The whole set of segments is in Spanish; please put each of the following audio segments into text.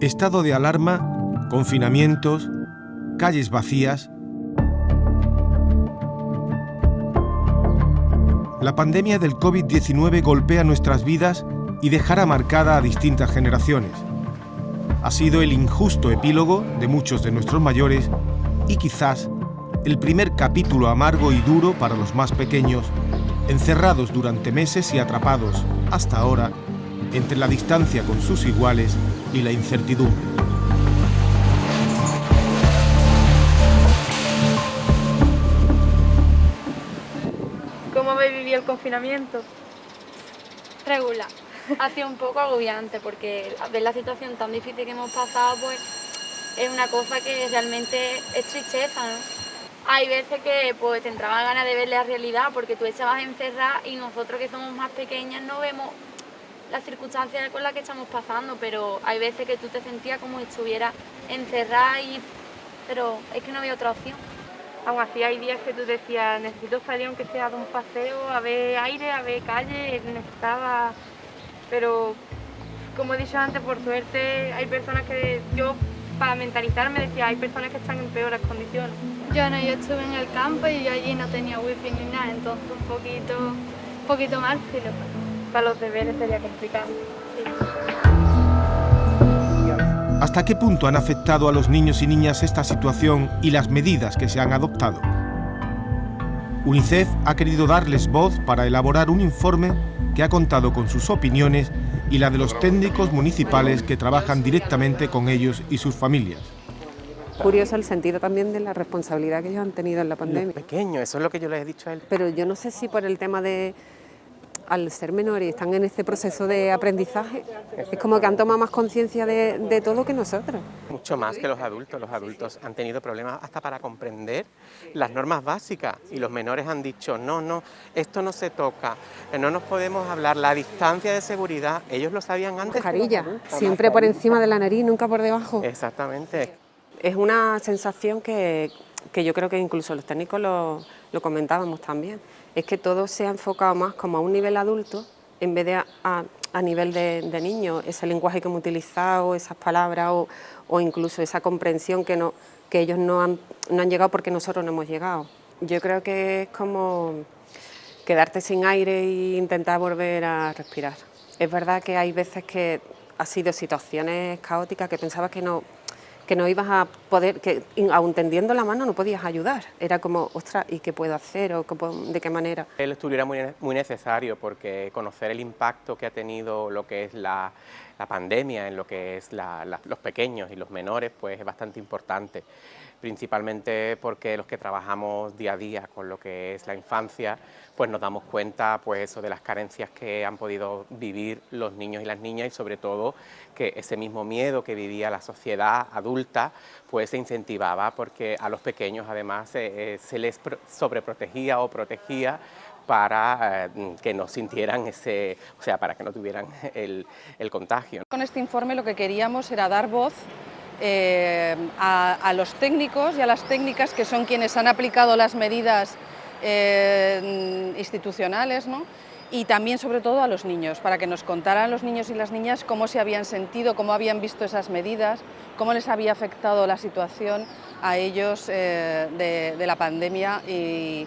Estado de alarma, confinamientos, calles vacías. La pandemia del COVID-19 golpea nuestras vidas y dejará marcada a distintas generaciones. Ha sido el injusto epílogo de muchos de nuestros mayores y quizás el primer capítulo amargo y duro para los más pequeños, encerrados durante meses y atrapados, hasta ahora, entre la distancia con sus iguales y la incertidumbre. ¿Cómo habéis vivido el confinamiento? Regular. Ha sido un poco agobiante porque ver la situación tan difícil que hemos pasado, pues es una cosa que realmente es tristeza, ¿no? Hay veces que pues te entraba ganas de ver la realidad porque tú estabas encerrada y nosotros que somos más pequeñas no vemos las circunstancias con las que estamos pasando, pero hay veces que tú te sentías como si estuvieras encerrada pero es que no había otra opción. Aún así hay días que tú decías, necesito salir aunque sea a dar un paseo, a ver aire, a ver calle, necesitaba... Pero, como he dicho antes, por suerte hay personas que yo, para mentalizarme, decía, hay personas que están en peores condiciones. Yo estuve en el campo y yo allí no tenía wifi ni nada, entonces un poquito mal, sí lo fue. Para los deberes sería complicado. Sí. ¿Hasta qué punto han afectado a los niños y niñas esta situación y las medidas que se han adoptado? UNICEF ha querido darles voz para elaborar un informe que ha contado con sus opiniones y la de los técnicos municipales que trabajan directamente con ellos y sus familias. Curioso el sentido también de la responsabilidad que ellos han tenido en la pandemia. Los pequeños, eso es lo que yo les he dicho a él. Pero yo no sé si por el tema de, al ser menores y están en este proceso de aprendizaje, es como que han tomado más conciencia de todo que nosotros. Mucho más que los adultos han tenido problemas hasta para comprender las normas básicas y los menores han dicho, no, esto no se toca, no nos podemos hablar, la distancia de seguridad, ellos lo sabían antes. Mascarilla, siempre por encima de la nariz, nunca por debajo. Exactamente. Es una sensación que yo creo que incluso los técnicos lo comentábamos también, es que todo se ha enfocado más como a un nivel adulto en vez de a nivel de niño, ese lenguaje que hemos utilizado, esas palabras o incluso esa comprensión que ellos no han llegado porque nosotros no hemos llegado. Yo creo que es como quedarte sin aire e intentar volver a respirar. Es verdad que hay veces que ha sido situaciones caóticas que pensabas que no ibas a poder, que aun tendiendo la mano no podías ayudar. Era como, ostras, ¿y qué puedo hacer o de qué manera? El estudio era muy necesario porque conocer el impacto que ha tenido lo que es la pandemia en lo que es los pequeños y los menores, pues es bastante importante. Principalmente porque los que trabajamos día a día con lo que es la infancia, pues nos damos cuenta pues eso de las carencias que han podido vivir los niños y las niñas y sobre todo que ese mismo miedo que vivía la sociedad adulta pues se incentivaba porque a los pequeños además se les sobreprotegía o protegía para que no sintieran para que no tuvieran el contagio. Con este informe lo que queríamos era dar voz a los técnicos y a las técnicas que son quienes han aplicado las medidas institucionales, ¿no? Y también sobre todo a los niños, para que nos contaran los niños y las niñas cómo se habían sentido, cómo habían visto esas medidas, cómo les había afectado la situación a ellos de la pandemia y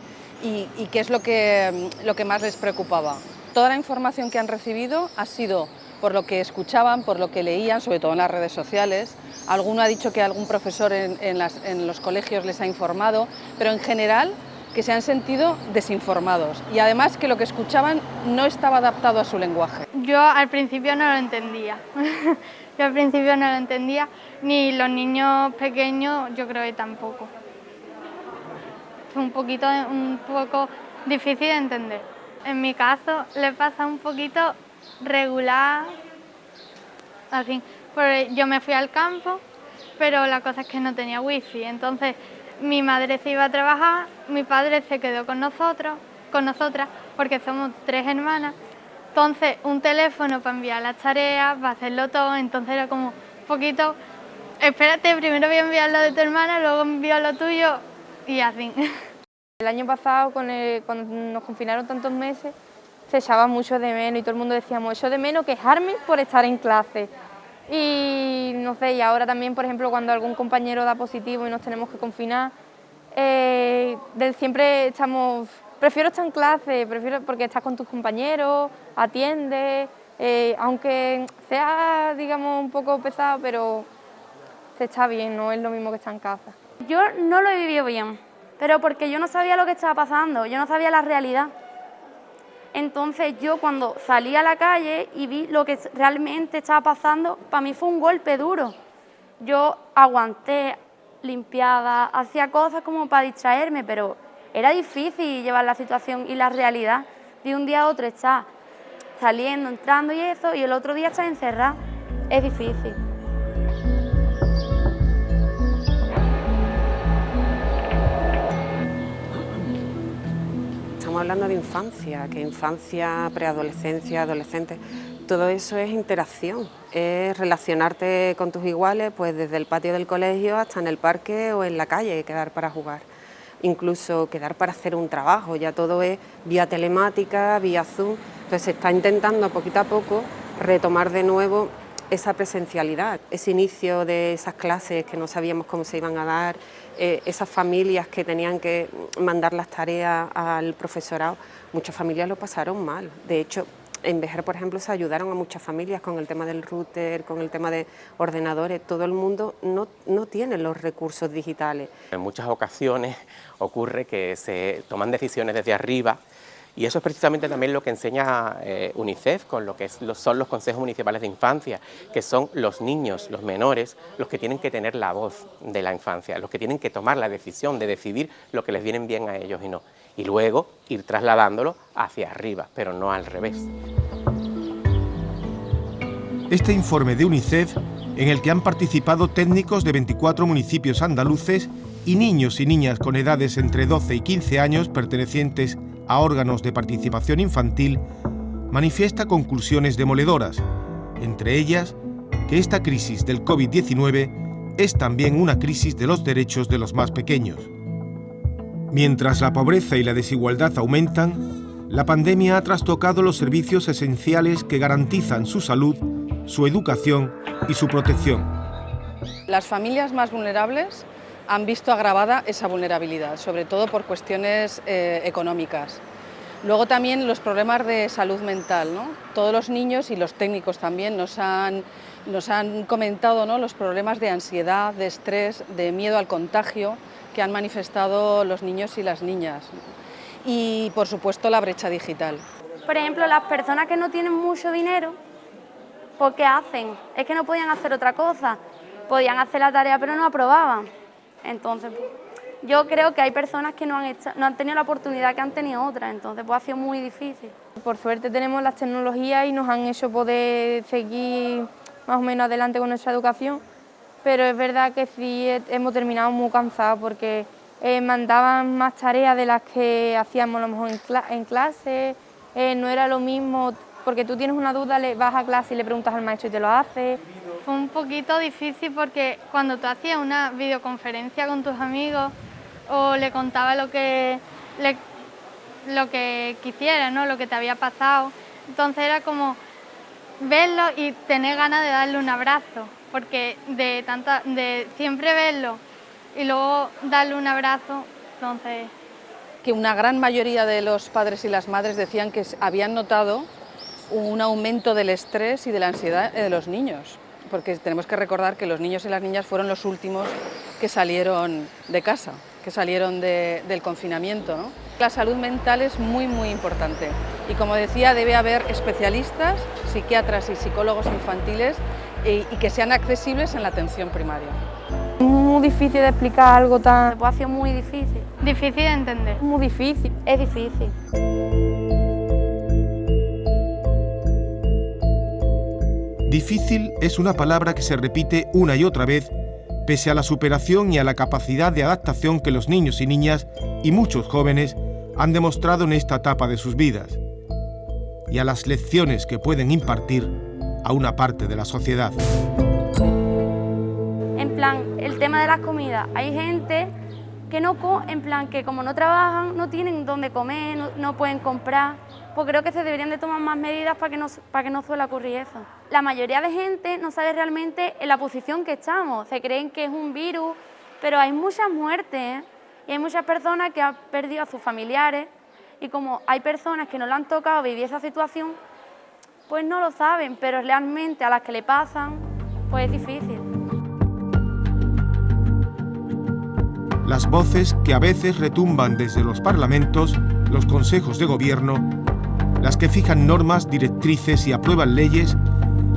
qué es lo que más les preocupaba. Toda la información que han recibido ha sido por lo que escuchaban, por lo que leían, sobre todo en las redes sociales. Alguno ha dicho que algún profesor en los colegios les ha informado, pero en general que se han sentido desinformados y además que lo que escuchaban no estaba adaptado a su lenguaje. Yo al principio no lo entendía. Ni los niños pequeños yo creo que tampoco. Fue un poco difícil de entender. En mi caso le pasa un poquito regular, al fin, porque yo me fui al campo, pero la cosa es que no tenía wifi, entonces mi madre se iba a trabajar, mi padre se quedó con nosotras, porque somos 3 hermanas, entonces un teléfono para enviar las tareas, para hacerlo todo, entonces era como un poquito, espérate, primero voy a enviar lo de tu hermana, luego envío lo tuyo y así. El año pasado, cuando nos confinaron tantos meses, se echaba mucho de menos y todo el mundo decíamos, echo de menos quejarme por estar en clase. Y no sé, y ahora también, por ejemplo, cuando algún compañero da positivo y nos tenemos que confinar, siempre estamos, prefiero estar en clase, porque estás con tus compañeros, atiendes, aunque sea, digamos, un poco pesado, pero se está bien, no es lo mismo que estar en casa. Yo no lo he vivido bien, pero porque yo no sabía lo que estaba pasando, yo no sabía la realidad. Entonces yo cuando salí a la calle y vi lo que realmente estaba pasando, para mí fue un golpe duro. Yo aguanté, limpiaba, hacía cosas como para distraerme, pero era difícil llevar la situación y la realidad de un día a otro, estar saliendo, entrando y eso, y el otro día estar encerrada. Es difícil. Estamos hablando de infancia, que infancia, preadolescencia, adolescente, todo eso es interacción, es relacionarte con tus iguales, pues desde el patio del colegio hasta en el parque o en la calle, quedar para jugar, incluso quedar para hacer un trabajo, ya todo es vía telemática, vía Zoom, entonces se está intentando poquito a poco retomar de nuevo esa presencialidad, ese inicio de esas clases que no sabíamos cómo se iban a dar, esas familias que tenían que mandar las tareas al profesorado, muchas familias lo pasaron mal. De hecho, en Vejer, por ejemplo, se ayudaron a muchas familias con el tema del router, con el tema de ordenadores. Todo el mundo no tiene los recursos digitales. En muchas ocasiones ocurre que se toman decisiones desde arriba, y eso es precisamente también lo que enseña UNICEF con lo que son los consejos municipales de infancia, que son los niños, los menores, los que tienen que tener la voz de la infancia, los que tienen que tomar la decisión de decidir lo que les viene bien a ellos y no, y luego ir trasladándolo hacia arriba, pero no al revés. Este informe de UNICEF, en el que han participado técnicos de 24 municipios andaluces y niños y niñas con edades entre 12 y 15 años pertenecientes a órganos de participación infantil, manifiesta conclusiones demoledoras, entre ellas que esta crisis del COVID-19 es también una crisis de los derechos de los más pequeños. Mientras la pobreza y la desigualdad aumentan, la pandemia ha trastocado los servicios esenciales que garantizan su salud, su educación y su protección. Las familias más vulnerables han visto agravada esa vulnerabilidad, sobre todo por cuestiones económicas. Luego también los problemas de salud mental, ¿no? Todos los niños y los técnicos también nos han comentado, ¿no?, los problemas de ansiedad, de estrés, de miedo al contagio que han manifestado los niños y las niñas. Y por supuesto la brecha digital. Por ejemplo, las personas que no tienen mucho dinero, ¿pues qué hacen? Es que no podían hacer otra cosa. Podían hacer la tarea pero no aprobaban. Entonces, yo creo que hay personas que no han tenido la oportunidad que han tenido otras, entonces pues ha sido muy difícil. Por suerte tenemos las tecnologías y nos han hecho poder seguir más o menos adelante con nuestra educación, pero es verdad que sí hemos terminado muy cansados porque mandaban más tareas de las que hacíamos a lo mejor en clase, no era lo mismo, porque tú tienes una duda, vas a clase y le preguntas al maestro y te lo hace. Fue un poquito difícil porque cuando tú hacías una videoconferencia con tus amigos o le contabas lo que quisieras, ¿no?, lo que te había pasado, entonces era como verlo y tener ganas de darle un abrazo, porque de siempre verlo y luego darle un abrazo, entonces... Que una gran mayoría de los padres y las madres decían que habían notado un aumento del estrés y de la ansiedad de los niños, porque tenemos que recordar que los niños y las niñas fueron los últimos que salieron de casa, que salieron del confinamiento, ¿no? La salud mental es muy, muy importante y, como decía, debe haber especialistas, psiquiatras y psicólogos infantiles y que sean accesibles en la atención primaria. Es muy difícil de explicar algo tan... Pues ha sido muy difícil. Difícil de entender. Muy difícil. Es difícil. Difícil es una palabra que se repite una y otra vez, pese a la superación y a la capacidad de adaptación que los niños y niñas y muchos jóvenes han demostrado en esta etapa de sus vidas, y a las lecciones que pueden impartir a una parte de la sociedad. En plan, el tema de las comidas, hay gente en plan que como no trabajan, no tienen dónde comer, no pueden comprar, pues creo que se deberían de tomar más medidas para que no suele ocurrir eso. La mayoría de gente no sabe realmente en la posición que estamos, se creen que es un virus, pero hay muchas muertes, y hay muchas personas que han perdido a sus familiares, y como hay personas que no le han tocado vivir esa situación, pues no lo saben, pero realmente a las que le pasan, pues es difícil. Las voces que a veces retumban desde los parlamentos, los consejos de gobierno, las que fijan normas, directrices y aprueban leyes,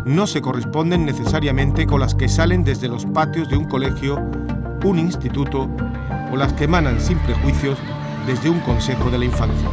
no se corresponden necesariamente con las que salen desde los patios de un colegio, un instituto o las que emanan sin prejuicios desde un consejo de la infancia.